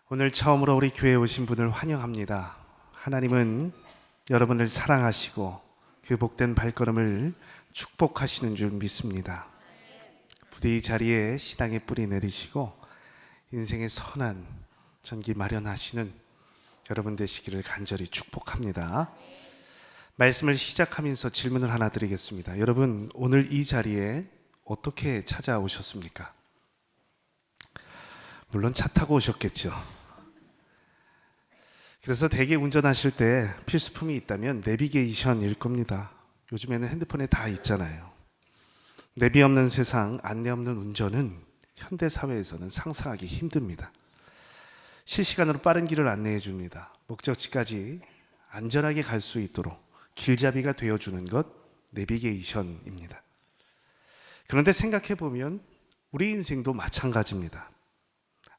오늘 처음으로 우리 교회에 오신 분을 환영합니다. 하나님은 여러분을 사랑하시고 그 복된 발걸음을 축복하시는 줄 믿습니다. 부디 이 자리에 신앙의 뿌리 내리시고 인생의 선한 전기 마련하시는 여러분 되시기를 간절히 축복합니다. 말씀을 시작하면서 질문을 하나 드리겠습니다. 여러분, 오늘 이 자리에 어떻게 찾아오셨습니까? 물론 차 타고 오셨겠죠. 그래서 대개 운전하실 때 필수품이 있다면 내비게이션일 겁니다. 요즘에는 핸드폰에 다 있잖아요. 내비 없는 세상, 안내 없는 운전은 현대 사회에서는 상상하기 힘듭니다. 실시간으로 빠른 길을 안내해 줍니다. 목적지까지 안전하게 갈 수 있도록 길잡이가 되어주는 것, 내비게이션입니다. 그런데 생각해 보면 우리 인생도 마찬가지입니다.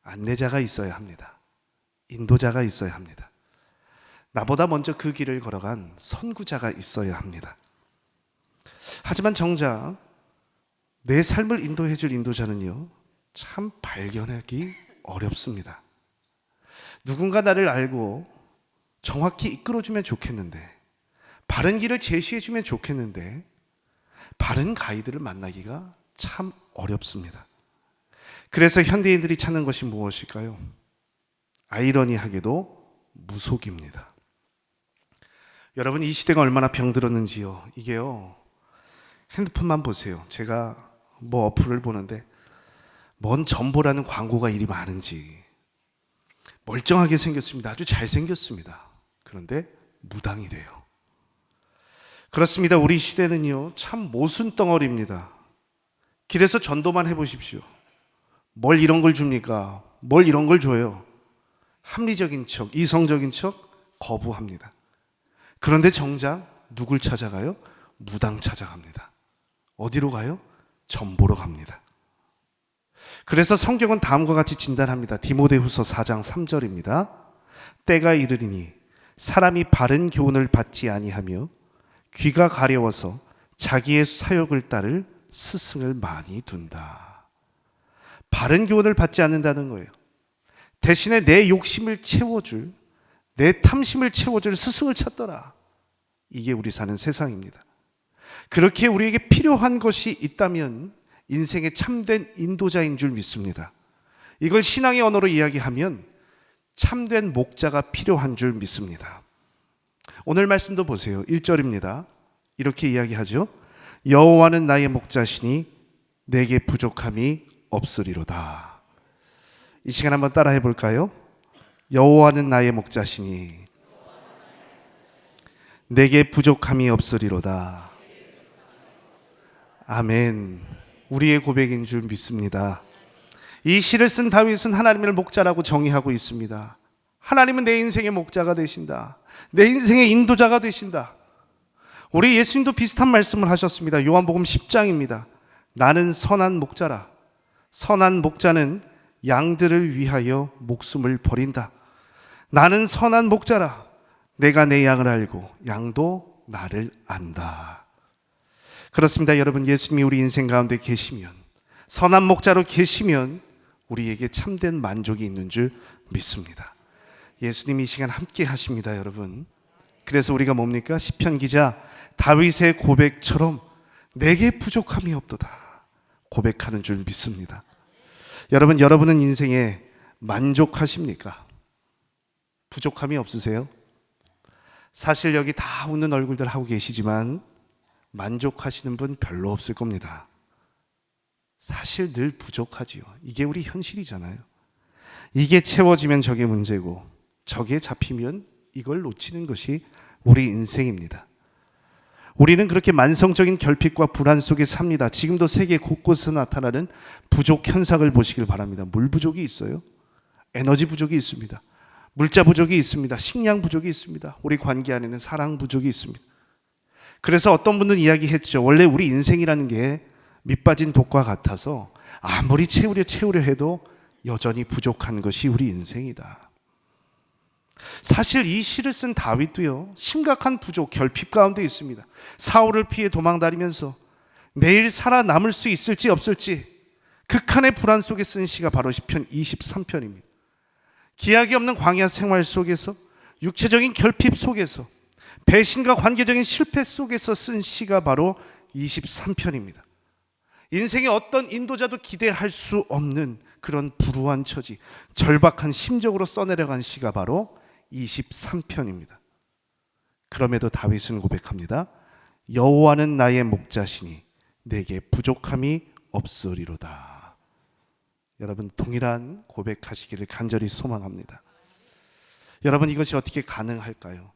안내자가 있어야 합니다. 인도자가 있어야 합니다. 나보다 먼저 그 길을 걸어간 선구자가 있어야 합니다. 하지만 정작 내 삶을 인도해 줄 인도자는요, 참 발견하기 어렵습니다. 누군가 나를 알고 정확히 이끌어주면 좋겠는데, 바른 길을 제시해주면 좋겠는데, 바른 가이드를 만나기가 참 어렵습니다. 그래서 현대인들이 찾는 것이 무엇일까요? 아이러니하게도 무속입니다. 여러분, 이 시대가 얼마나 병들었는지요. 이게요, 핸드폰만 보세요. 제가 어플을 보는데 뭔 전보라는 광고가 이리 많은지. 멀쩡하게 생겼습니다. 아주 잘생겼습니다. 그런데 무당이래요. 그렇습니다. 우리 시대는요, 참 모순덩어리입니다. 길에서 전도만 해보십시오. 뭘 이런 걸 줍니까? 뭘 이런 걸 줘요? 합리적인 척, 이성적인 척 거부합니다. 그런데 정작 누굴 찾아가요? 무당 찾아갑니다. 어디로 가요? 전보로 갑니다. 그래서 성경은 다음과 같이 진단합니다. 디모데후서 4장 3절입니다. 때가 이르리니 사람이 바른 교훈을 받지 아니하며 귀가 가려워서 자기의 사욕을 따를 스승을 많이 둔다. 바른 교훈을 받지 않는다는 거예요. 대신에 내 욕심을 채워줄, 내 탐심을 채워줄 스승을 찾더라. 이게 우리 사는 세상입니다. 그렇게 우리에게 필요한 것이 있다면 인생의 참된 인도자인 줄 믿습니다. 이걸 신앙의 언어로 이야기하면 참된 목자가 필요한 줄 믿습니다. 오늘 말씀도 보세요. 1절입니다. 이렇게 이야기하죠. 여호와는 나의 목자시니 내게 부족함이 없으리로다. 이 시간 한번 따라해 볼까요? 여호와는 나의 목자시니 내게 부족함이 없으리로다. 아멘. 우리의 고백인 줄 믿습니다. 이 시를 쓴 다윗은 하나님을 목자라고 정의하고 있습니다. 하나님은 내 인생의 목자가 되신다. 내 인생의 인도자가 되신다. 우리 예수님도 비슷한 말씀을 하셨습니다. 요한복음 10장입니다. 나는 선한 목자라. 선한 목자는 양들을 위하여 목숨을 버린다. 나는 선한 목자라. 내가 내 양을 알고 양도 나를 안다. 그렇습니다. 여러분, 예수님이 우리 인생 가운데 계시면, 선한 목자로 계시면 우리에게 참된 만족이 있는 줄 믿습니다. 예수님이 이 시간 함께 하십니다, 여러분. 그래서 우리가 뭡니까? 시편 기자 다윗의 고백처럼 내게 부족함이 없도다 고백하는 줄 믿습니다. 여러분, 여러분은 인생에 만족하십니까? 부족함이 없으세요? 사실 여기 다 웃는 얼굴들 하고 계시지만 만족하시는 분 별로 없을 겁니다. 사실 늘 부족하지요. 이게 우리 현실이잖아요. 이게 채워지면 저게 문제고, 저게 잡히면 이걸 놓치는 것이 우리 인생입니다. 우리는 그렇게 만성적인 결핍과 불안 속에 삽니다. 지금도 세계 곳곳에서 나타나는 부족 현상을 보시길 바랍니다. 물 부족이 있어요. 에너지 부족이 있습니다. 물자 부족이 있습니다. 식량 부족이 있습니다. 우리 관계 안에는 사랑 부족이 있습니다. 그래서 어떤 분들은 이야기했죠. 원래 우리 인생이라는 게 밑빠진 독과 같아서 아무리 채우려 해도 여전히 부족한 것이 우리 인생이다. 사실 이 시를 쓴 다윗도요, 심각한 부족, 결핍 가운데 있습니다. 사울을 피해 도망다니면서 내일 살아남을 수 있을지 없을지 극한의 불안 속에 쓴 시가 바로 시편 23편입니다. 기약이 없는 광야 생활 속에서, 육체적인 결핍 속에서, 배신과 관계적인 실패 속에서 쓴 시가 바로 23편입니다. 인생의 어떤 인도자도 기대할 수 없는 그런 불우한 처지, 절박한 심정으로 써내려간 시가 바로 23편입니다. 그럼에도 다윗은 고백합니다. 여호와는 나의 목자시니 내게 부족함이 없으리로다. 여러분, 동일한 고백하시기를 간절히 소망합니다. 여러분, 이것이 어떻게 가능할까요?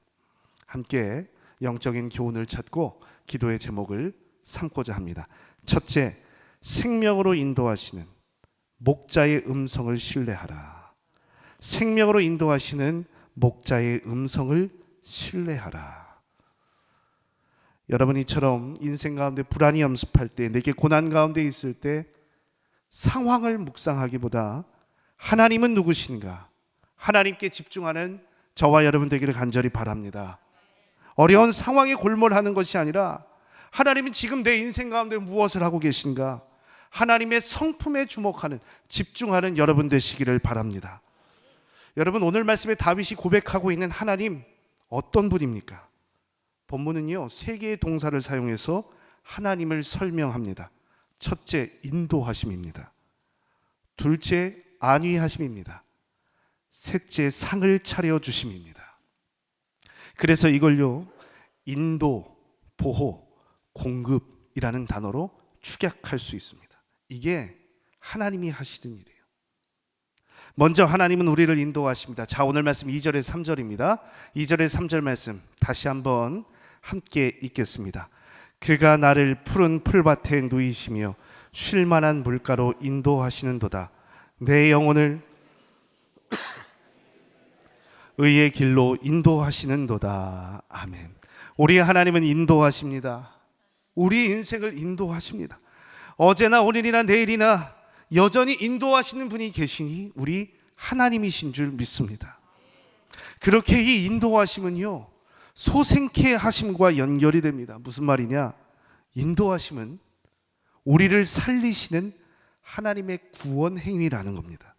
함께 영적인 교훈을 찾고 기도의 제목을 삼고자 합니다. 첫째, 생명으로 인도하시는 목자의 음성을 신뢰하라. 생명으로 인도하시는 목자의 음성을 신뢰하라. 여러분, 이처럼 인생 가운데 불안이 엄습할 때, 내게 고난 가운데 있을 때 상황을 묵상하기보다 하나님은 누구신가, 하나님께 집중하는 저와 여러분 되기를 간절히 바랍니다. 어려운 상황에 골몰하는 것이 아니라 하나님은 지금 내 인생 가운데 무엇을 하고 계신가, 하나님의 성품에 주목하는, 집중하는 여러분 되시기를 바랍니다. 여러분, 오늘 말씀에 다윗이 고백하고 있는 하나님 어떤 분입니까? 본문은요, 세 개의 동사를 사용해서 하나님을 설명합니다. 첫째, 인도하심입니다. 둘째, 안위하심입니다. 셋째, 상을 차려주심입니다. 그래서 이걸요, 인도, 보호, 공급이라는 단어로 축약할 수 있습니다. 이게 하나님이 하시던 일이에요. 먼저 하나님은 우리를 인도하십니다. 자, 오늘 말씀 2절에 3절입니다. 2절에 3절 말씀 다시 한번 함께 읽겠습니다. 그가 나를 푸른 풀밭에 누이시며 쉴 만한 물가로 인도하시는도다. 내 영혼을 의의 길로 인도하시는도다. 아멘. 우리 하나님은 인도하십니다. 우리 인생을 인도하십니다. 어제나 오늘이나 내일이나 여전히 인도하시는 분이 계시니 우리 하나님이신 줄 믿습니다. 그렇게 이 인도하심은요, 소생케 하심과 연결이 됩니다. 무슨 말이냐? 인도하심은 우리를 살리시는 하나님의 구원 행위라는 겁니다.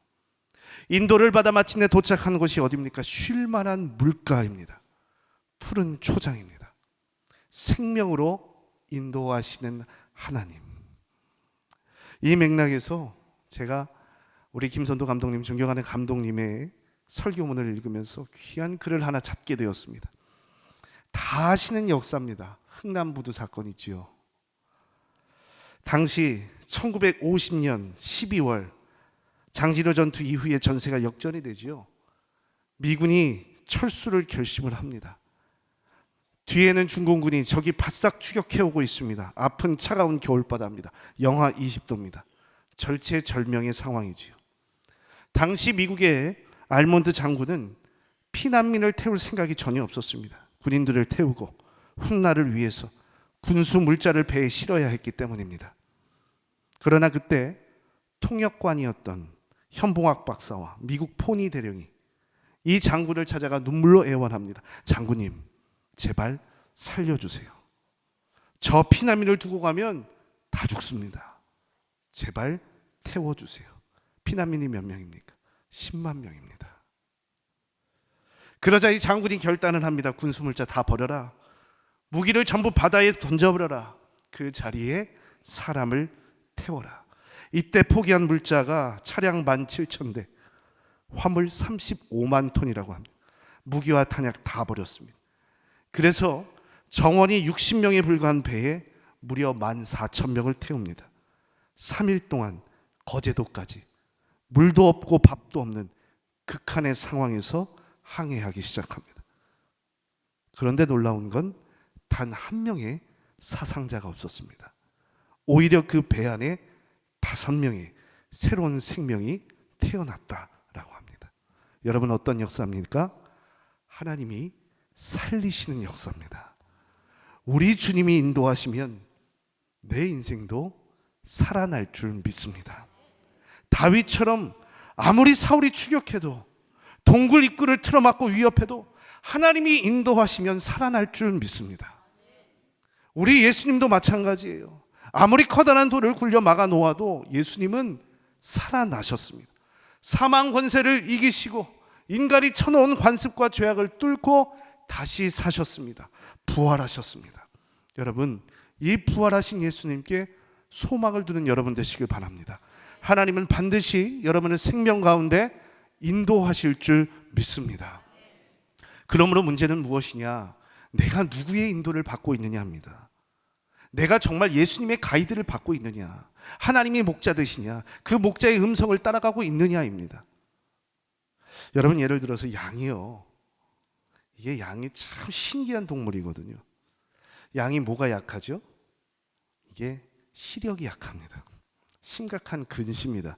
인도를 받아 마침내 도착한 곳이 어디입니까? 쉴 만한 물가입니다. 푸른 초장입니다. 생명으로 인도하시는 하나님. 이 맥락에서 제가 우리 김선도 감독님, 존경하는 감독님의 설교문을 읽으면서 귀한 글을 하나 찾게 되었습니다. 다 아시는 역사입니다. 흥남부두 사건이지요. 당시 1950년 12월 장진호 전투 이후에 전세가 역전이 되지요. 미군이 철수를 결심을 합니다. 뒤에는 중공군이 적이 바싹 추격해오고 있습니다. 앞은 차가운 겨울바다입니다. 영하 20도입니다. 절체절명의 상황이지요. 당시 미국의 알몬드 장군은 피난민을 태울 생각이 전혀 없었습니다. 군인들을 태우고 훗날을 위해서 군수 물자를 배에 실어야 했기 때문입니다. 그러나 그때 통역관이었던 현봉학 박사와 미국 포니 대령이 이 장군을 찾아가 눈물로 애원합니다. 장군님, 제발 살려주세요. 저 피난민을 두고 가면 다 죽습니다. 제발 태워주세요. 피난민이 몇 명입니까? 10만 명입니다. 그러자 이 장군이 결단을 합니다. 군수물자 다 버려라. 무기를 전부 바다에 던져버려라. 그 자리에 사람을 태워라. 이때 포기한 물자가 차량 17,000대, 화물 35만 톤이라고 합니다. 무기와 탄약 다 버렸습니다. 그래서 정원이 60명에 불과한 배에 무려 14,000명을 태웁니다. 3일 동안 거제도까지 물도 없고 밥도 없는 극한의 상황에서 항해하기 시작합니다. 그런데 놀라운 건 단 한 명의 사상자가 없었습니다. 오히려 그 배 안에 5명의 새로운 생명이 태어났다라고 합니다. 여러분, 어떤 역사입니까? 하나님이 살리시는 역사입니다. 우리 주님이 인도하시면 내 인생도 살아날 줄 믿습니다. 다윗처럼 아무리 사울이 추격해도, 동굴 입구를 틀어막고 위협해도 하나님이 인도하시면 살아날 줄 믿습니다. 우리 예수님도 마찬가지예요. 아무리 커다란 돌을 굴려 막아 놓아도 예수님은 살아나셨습니다. 사망 권세를 이기시고 인간이 쳐놓은 관습과 죄악을 뚫고 다시 사셨습니다. 부활하셨습니다. 여러분, 이 부활하신 예수님께 소망을 두는 여러분 되시길 바랍니다. 하나님은 반드시 여러분의 생명 가운데 인도하실 줄 믿습니다. 그러므로 문제는 무엇이냐? 내가 누구의 인도를 받고 있느냐입니다. 내가 정말 예수님의 가이드를 받고 있느냐, 하나님의 목자 되시냐, 그 목자의 음성을 따라가고 있느냐입니다. 여러분, 예를 들어서 양이요, 이게 양이 참 신기한 동물이거든요. 양이 뭐가 약하죠? 이게 시력이 약합니다. 심각한 근시입니다.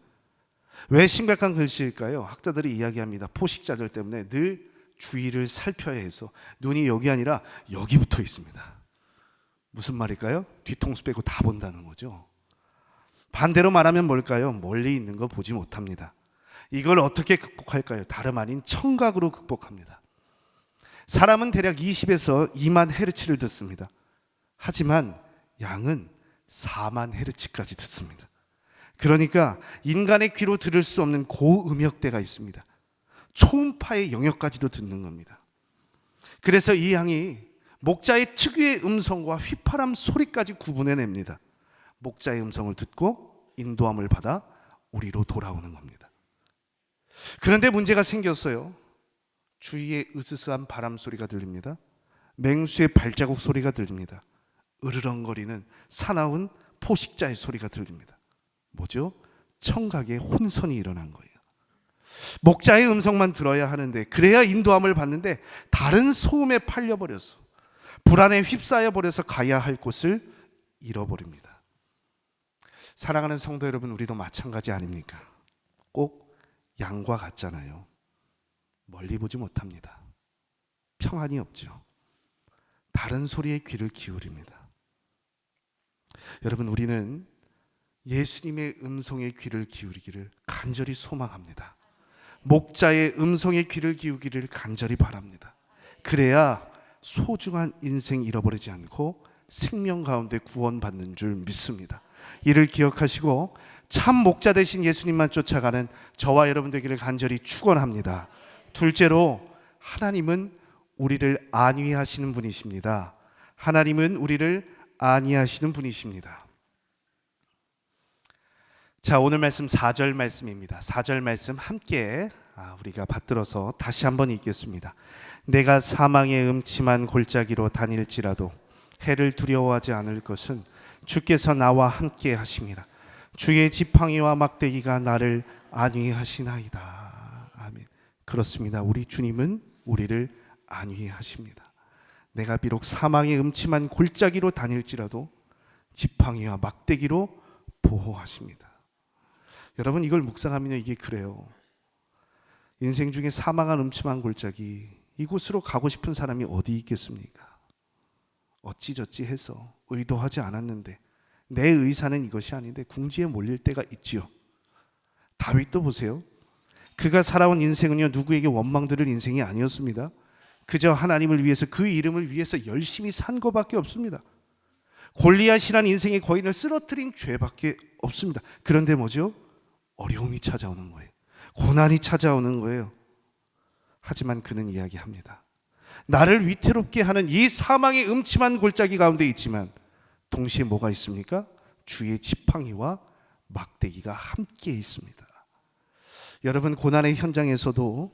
왜 심각한 근시일까요? 학자들이 이야기합니다. 포식자들 때문에 늘 주위를 살펴야 해서 눈이 여기 아니라 여기 붙어 있습니다. 무슨 말일까요? 뒤통수 빼고 다 본다는 거죠. 반대로 말하면 뭘까요? 멀리 있는 거 보지 못합니다. 이걸 어떻게 극복할까요? 다름 아닌 청각으로 극복합니다. 사람은 대략 20에서 2만 헤르츠를 듣습니다. 하지만 양은 4만 헤르츠까지 듣습니다. 그러니까 인간의 귀로 들을 수 없는 고음역대가 있습니다. 초음파의 영역까지도 듣는 겁니다. 그래서 이 양이 목자의 특유의 음성과 휘파람 소리까지 구분해냅니다. 목자의 음성을 듣고 인도함을 받아 우리로 돌아오는 겁니다. 그런데 문제가 생겼어요. 주위에 으스스한 바람 소리가 들립니다. 맹수의 발자국 소리가 들립니다. 으르렁거리는 사나운 포식자의 소리가 들립니다. 뭐죠? 청각의 혼선이 일어난 거예요. 목자의 음성만 들어야 하는데, 그래야 인도함을 받는데 다른 소음에 팔려버려서 불안에 휩싸여 버려서 가야 할 곳을 잃어버립니다. 사랑하는 성도 여러분, 우리도 마찬가지 아닙니까? 꼭 양과 같잖아요. 멀리 보지 못합니다. 평안이 없죠. 다른 소리에 귀를 기울입니다. 여러분, 우리는 예수님의 음성에 귀를 기울이기를 간절히 소망합니다. 목자의 음성에 귀를 기울이기를 간절히 바랍니다. 그래야 소중한 인생 잃어버리지 않고 생명 가운데 구원받는 줄 믿습니다. 이를 기억하시고 참 목자 되신 예수님만 쫓아가는 저와 여러분 되기를 간절히 축원합니다. 둘째로, 하나님은 우리를 안위하시는 분이십니다. 하나님은 우리를 안위하시는 분이십니다. 자, 오늘 말씀 4절 말씀입니다. 4절 말씀 함께 우리가 받들어서 다시 한번 읽겠습니다. 내가 사망의 음침한 골짜기로 다닐지라도 해를 두려워하지 않을 것은 주께서 나와 함께 하심이라. 주의 지팡이와 막대기가 나를 안위하시나이다. 아멘. 그렇습니다. 우리 주님은 우리를 안위하십니다. 내가 비록 사망의 음침한 골짜기로 다닐지라도 지팡이와 막대기로 보호하십니다. 여러분, 이걸 묵상하면 이게 그래요. 인생 중에 사망한 음침한 골짜기, 이곳으로 가고 싶은 사람이 어디 있겠습니까? 어찌저찌 해서 의도하지 않았는데 내 의사는 이것이 아닌데 궁지에 몰릴 때가 있지요. 다윗도 보세요. 그가 살아온 인생은요, 누구에게 원망들을 인생이 아니었습니다. 그저 하나님을 위해서, 그 이름을 위해서 열심히 산 것밖에 없습니다. 골리앗이란 인생의 거인을 쓰러뜨린 죄밖에 없습니다. 그런데 뭐죠? 어려움이 찾아오는 거예요. 고난이 찾아오는 거예요. 하지만 그는 이야기합니다. 나를 위태롭게 하는 이 사망의 음침한 골짜기 가운데 있지만 동시에 뭐가 있습니까? 주의 지팡이와 막대기가 함께 있습니다. 여러분, 고난의 현장에서도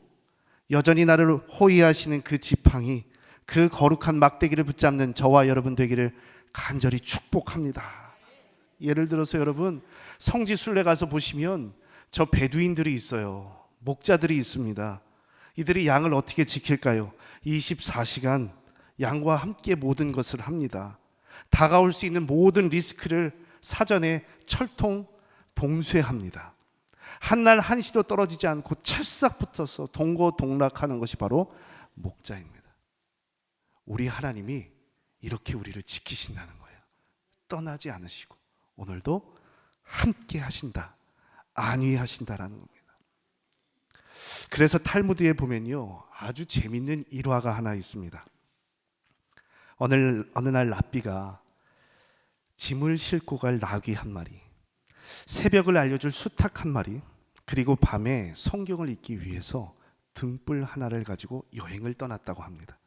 여전히 나를 호위하시는 그 지팡이, 그 거룩한 막대기를 붙잡는 저와 여러분 되기를 간절히 축복합니다. 예를 들어서 여러분, 성지순례 가서 보시면 저 베두인들이 있어요. 목자들이 있습니다. 이들이 양을 어떻게 지킬까요? 24시간 양과 함께 모든 것을 합니다. 다가올 수 있는 모든 리스크를 사전에 철통 봉쇄합니다. 한날 한시도 떨어지지 않고 찰싹 붙어서 동고동락하는 것이 바로 목자입니다. 우리 하나님이 이렇게 우리를 지키신다는 거예요. 떠나지 않으시고 오늘도 함께 하신다, 안위하신다라는 겁니다. 그래서 탈무드에 보면요, 아주 재밌는 일화가 하나 있습니다. 어느 날 랍비가 짐을 싣고 갈 나귀 한 마리, 새벽을 알려줄 수탉 한 마리, 그리고 밤에 성경을 읽기 위해서 등불 하나를 가지고 여행을 떠났다고 합니다.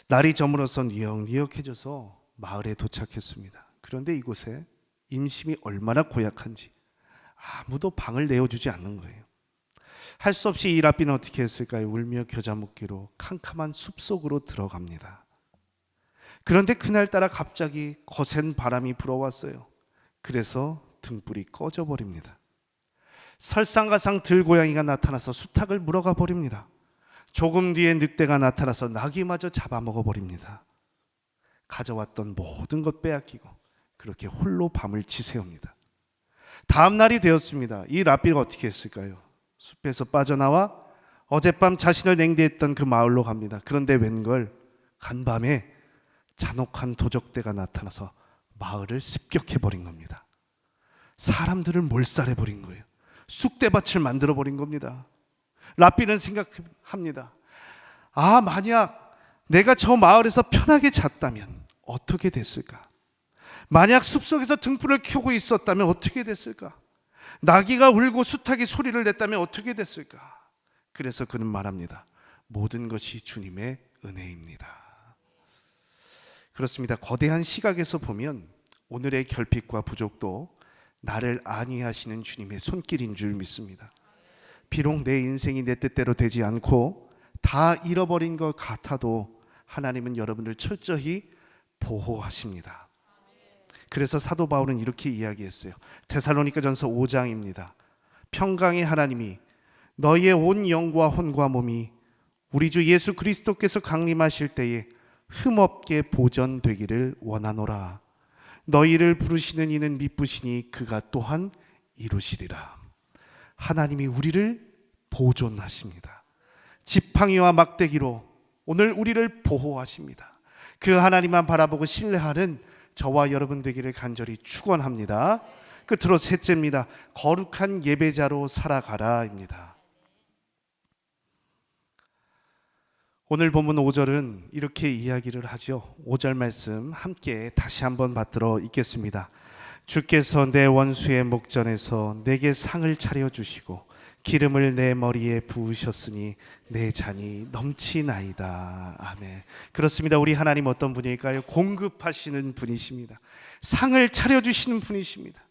날이 저물어서 니역니역해져서 마을에 도착했습니다. 그런데 이곳에 인심이 얼마나 고약한지 아무도 방을 내어주지 않는 거예요. 할 수 없이 이 랍비는 어떻게 했을까요? 울며 겨자 먹기로 캄캄한 숲속으로 들어갑니다. 그런데 그날따라 갑자기 거센 바람이 불어왔어요. 그래서 등불이 꺼져 버립니다. 설상가상 들고양이가 나타나서 수탉을 물어가 버립니다. 조금 뒤에 늑대가 나타나서 나귀마저 잡아먹어 버립니다. 가져왔던 모든 것 빼앗기고 그렇게 홀로 밤을 지새웁니다. 다음 날이 되었습니다. 이 랍비가 어떻게 했을까요? 숲에서 빠져나와 어젯밤 자신을 냉대했던 그 마을로 갑니다. 그런데 웬걸 간밤에 잔혹한 도적대가 나타나서 마을을 습격해버린 겁니다. 사람들을 몰살해버린 거예요. 쑥대밭을 만들어버린 겁니다. 랍비는 생각합니다. 만약 내가 저 마을에서 편하게 잤다면 어떻게 됐을까? 만약 숲속에서 등불을 켜고 있었다면 어떻게 됐을까? 나귀가 울고 수탉이 소리를 냈다면 어떻게 됐을까? 그래서 그는 말합니다. 모든 것이 주님의 은혜입니다. 그렇습니다. 거대한 시각에서 보면 오늘의 결핍과 부족도 나를 안위하시는 주님의 손길인 줄 믿습니다. 비록 내 인생이 내 뜻대로 되지 않고 다 잃어버린 것 같아도 하나님은 여러분을 철저히 보호하십니다. 그래서 사도 바울은 이렇게 이야기했어요. 데살로니가전서 5장입니다. 평강의 하나님이 너희의 온 영과 혼과 몸이 우리 주 예수 그리스도께서 강림하실 때에 흠없게 보전되기를 원하노라. 너희를 부르시는 이는 미쁘시니 그가 또한 이루시리라. 하나님이 우리를 보존하십니다. 지팡이와 막대기로 오늘 우리를 보호하십니다. 그 하나님만 바라보고 신뢰하는 저와 여러분 되기를 간절히 축원합니다. 끝으로 셋째입니다. 거룩한 예배자로 살아가라입니다. 오늘 본문 5절은 이렇게 이야기를 하죠. 5절 말씀 함께 다시 한번 받들어 읽겠습니다. 주께서 내 원수의 목전에서 내게 상을 차려주시고 기름을 내 머리에 부으셨으니 내 잔이 넘치나이다. 아멘. 그렇습니다. 우리 하나님 어떤 분일까요? 공급하시는 분이십니다. 상을 차려주시는 분이십니다.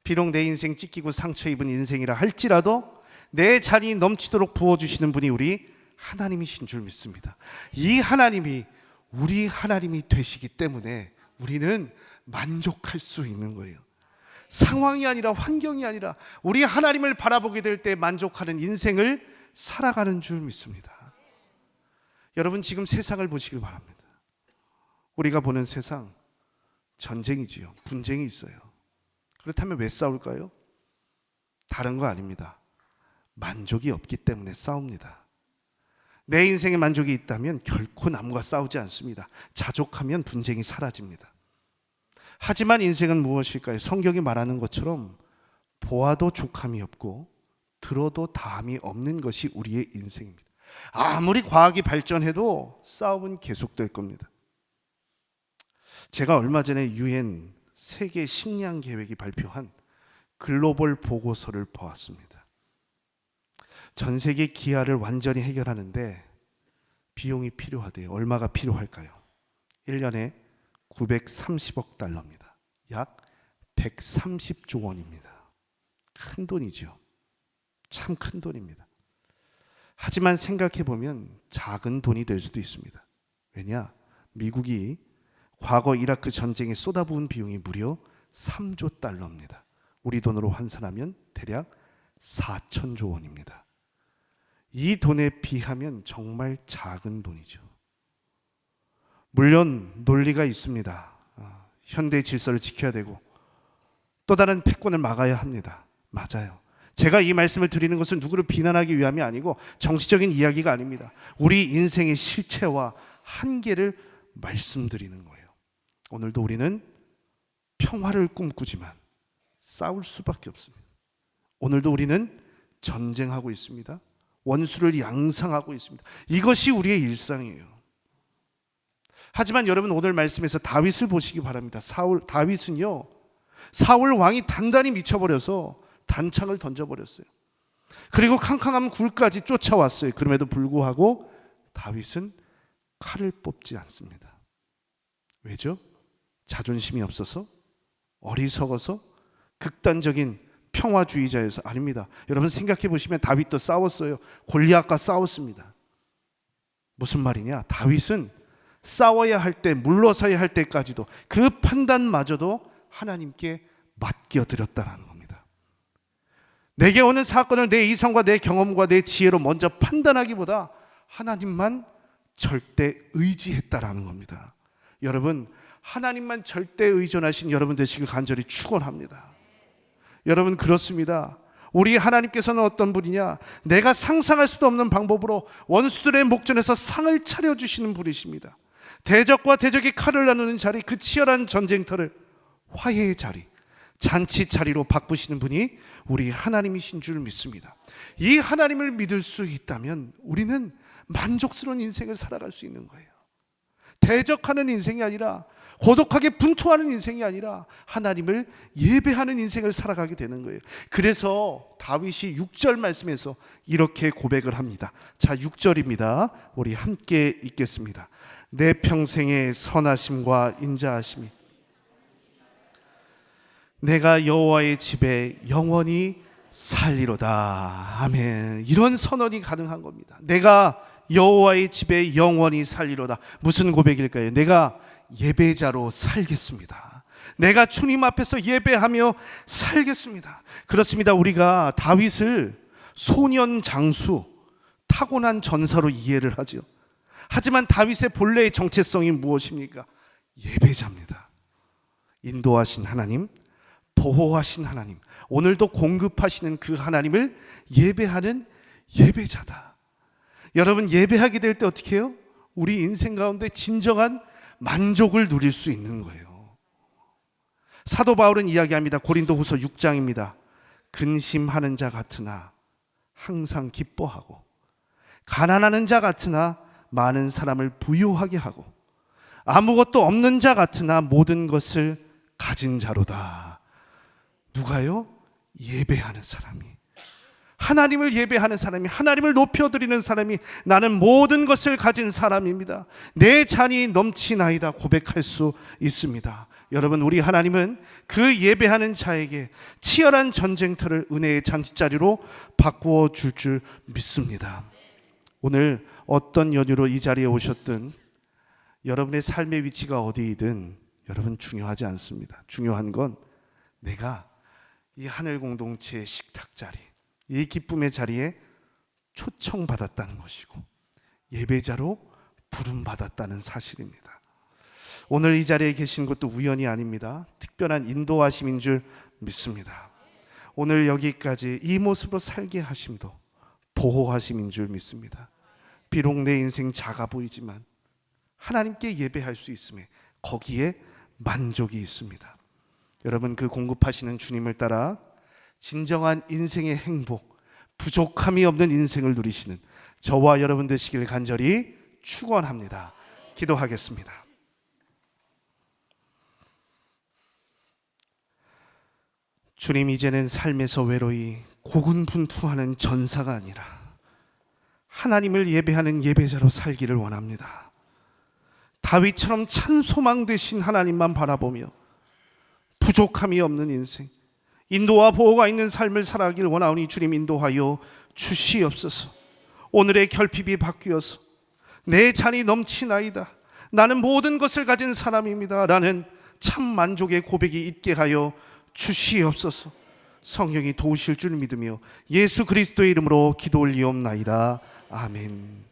비록 내 인생 찢기고 상처 입은 인생이라 할지라도 내 잔이 넘치도록 부어주시는 분이 우리 하나님이신 줄 믿습니다. 이 하나님이 우리 하나님이 되시기 때문에 우리는 만족할 수 있는 거예요. 상황이 아니라 환경이 아니라 우리 하나님을 바라보게 될 때 만족하는 인생을 살아가는 줄 믿습니다. 여러분 지금 세상을 보시길 바랍니다. 우리가 보는 세상 전쟁이지요. 분쟁이 있어요. 그렇다면 왜 싸울까요? 다른 거 아닙니다. 만족이 없기 때문에 싸웁니다. 내 인생에 만족이 있다면 결코 남과 싸우지 않습니다. 자족하면 분쟁이 사라집니다. 하지만 인생은 무엇일까요? 성경이 말하는 것처럼 보아도 족함이 없고 들어도 다함이 없는 것이 우리의 인생입니다. 아무리 과학이 발전해도 싸움은 계속될 겁니다. 제가 얼마 전에 UN 세계 식량 계획이 발표한 글로벌 보고서를 보았습니다. 전 세계 기아를 완전히 해결하는데 비용이 필요하대요. 얼마가 필요할까요? 1년에 930억 달러입니다. 약 130조 원입니다. 큰 돈이죠. 참 큰 돈입니다. 하지만 생각해보면 작은 돈이 될 수도 있습니다. 왜냐? 미국이 과거 이라크 전쟁에 쏟아부은 비용이 무려 3조 달러입니다. 우리 돈으로 환산하면 대략 4천조 원입니다. 이 돈에 비하면 정말 작은 돈이죠. 물론 논리가 있습니다. 현대 질서를 지켜야 되고 또 다른 패권을 막아야 합니다. 맞아요. 제가 이 말씀을 드리는 것은 누구를 비난하기 위함이 아니고 정치적인 이야기가 아닙니다. 우리 인생의 실체와 한계를 말씀드리는 거예요. 오늘도 우리는 평화를 꿈꾸지만 싸울 수밖에 없습니다. 오늘도 우리는 전쟁하고 있습니다. 원수를 양상하고 있습니다. 이것이 우리의 일상이에요. 하지만 여러분 오늘 말씀에서 다윗을 보시기 바랍니다. 다윗은요 사울 왕이 단단히 미쳐버려서 단창을 던져버렸어요. 그리고 캄캄한 굴까지 쫓아왔어요. 그럼에도 불구하고 다윗은 칼을 뽑지 않습니다. 왜죠? 자존심이 없어서? 어리석어서? 극단적인 평화주의자여서? 아닙니다. 여러분 생각해 보시면 다윗도 싸웠어요. 골리앗과 싸웠습니다. 무슨 말이냐? 다윗은 싸워야 할 때, 물러서야 할 때까지도 그 판단마저도 하나님께 맡겨드렸다는 겁니다. 내게 오는 사건을 내 이성과 내 경험과 내 지혜로 먼저 판단하기보다 하나님만 절대 의지했다라는 겁니다. 여러분, 하나님만 절대 의존하신 여러분 되시길 간절히 축원합니다. 여러분, 그렇습니다. 우리 하나님께서는 어떤 분이냐? 내가 상상할 수도 없는 방법으로 원수들의 목전에서 상을 차려주시는 분이십니다. 대적과 대적이 칼을 나누는 자리, 그 치열한 전쟁터를 화해의 자리, 잔치 자리로 바꾸시는 분이 우리 하나님이신 줄 믿습니다. 이 하나님을 믿을 수 있다면 우리는 만족스러운 인생을 살아갈 수 있는 거예요. 대적하는 인생이 아니라, 고독하게 분투하는 인생이 아니라 하나님을 예배하는 인생을 살아가게 되는 거예요. 그래서 다윗이 6절 말씀에서 이렇게 고백을 합니다. 자, 6절입니다. 우리 함께 읽겠습니다. 내 평생의 선하심과 인자하심이 내가 여호와의 집에 영원히 살리로다. 아멘. 이런 선언이 가능한 겁니다. 내가 여호와의 집에 영원히 살리로다. 무슨 고백일까요? 내가 예배자로 살겠습니다. 내가 주님 앞에서 예배하며 살겠습니다. 그렇습니다. 우리가 다윗을 소년 장수, 타고난 전사로 이해를 하죠. 하지만 다윗의 본래의 정체성이 무엇입니까? 예배자입니다. 인도하신 하나님, 보호하신 하나님, 오늘도 공급하시는 그 하나님을 예배하는 예배자다. 여러분, 예배하게 될 때 어떻게 해요? 우리 인생 가운데 진정한 만족을 누릴 수 있는 거예요. 사도 바울은 이야기합니다. 고린도후서 6장입니다. 근심하는 자 같으나 항상 기뻐하고, 가난하는 자 같으나 많은 사람을 부유하게 하고, 아무것도 없는 자 같으나 모든 것을 가진 자로다. 누가요? 예배하는 사람이, 하나님을 예배하는 사람이, 하나님을 높여드리는 사람이 나는 모든 것을 가진 사람입니다. 내 잔이 넘치나이다 고백할 수 있습니다. 여러분, 우리 하나님은 그 예배하는 자에게 치열한 전쟁터를 은혜의 잔치자리로 바꾸어 줄 믿습니다. 오늘 어떤 연유로 이 자리에 오셨든 여러분의 삶의 위치가 어디이든 여러분 중요하지 않습니다. 중요한 건 내가 이 하늘 공동체의 식탁 자리, 이 기쁨의 자리에 초청받았다는 것이고 예배자로 부름받았다는 사실입니다. 오늘 이 자리에 계신 것도 우연이 아닙니다. 특별한 인도하심인 줄 믿습니다. 오늘 여기까지 이 모습으로 살게 하심도 보호하심인 줄 믿습니다. 비록 내 인생 작아 보이지만 하나님께 예배할 수 있음에 거기에 만족이 있습니다. 여러분, 그 공급하시는 주님을 따라 진정한 인생의 행복, 부족함이 없는 인생을 누리시는 저와 여러분 되시길 간절히 축원합니다. 기도하겠습니다. 주님, 이제는 삶에서 외로이 고군분투하는 전사가 아니라 하나님을 예배하는 예배자로 살기를 원합니다. 다윗처럼 찬소망 되신 하나님만 바라보며 부족함이 없는 인생, 인도와 보호가 있는 삶을 살아가길 원하오니 주님 인도하여 주시옵소서. 오늘의 결핍이 바뀌어서 내 잔이 넘치나이다, 나는 모든 것을 가진 사람입니다 라는 참 만족의 고백이 있게 하여 주시옵소서. 성령이 도우실 줄 믿으며 예수 그리스도의 이름으로 기도 올리옵나이다. 아멘.